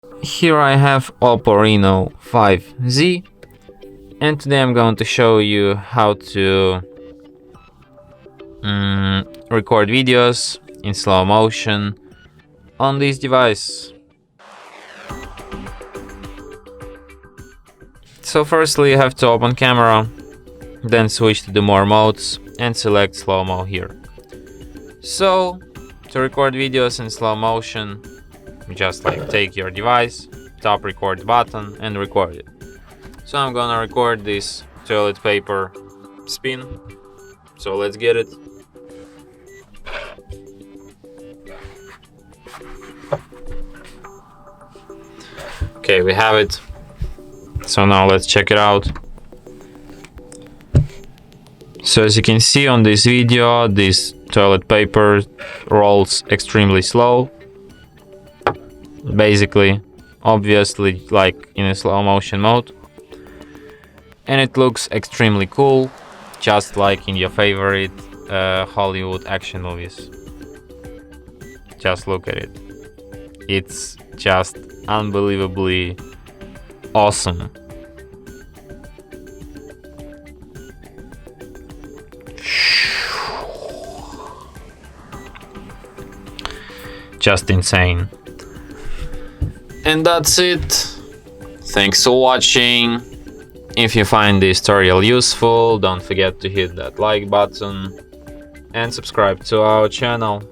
Here I have OPPO Reno 5Z, and today I'm going to show you how to record videos in slow motion on this device. So firstly you have to open camera, then switch to the more modes and select slow-mo here. So to record videos in slow motion, just take your device, tap record button and record it. So I'm gonna record this toilet paper spin, so let's get it. Okay, we have it. So now let's check it out. So as you can see on this video, this toilet paper rolls extremely slow. Basically, obviously like in a slow motion mode. And it looks extremely cool, just like in your favorite Hollywood action movies. Just look at it. It's just unbelievably awesome. Just insane. And that's it. Thanks for watching. If you find this tutorial useful, don't forget to hit that like button and subscribe to our channel.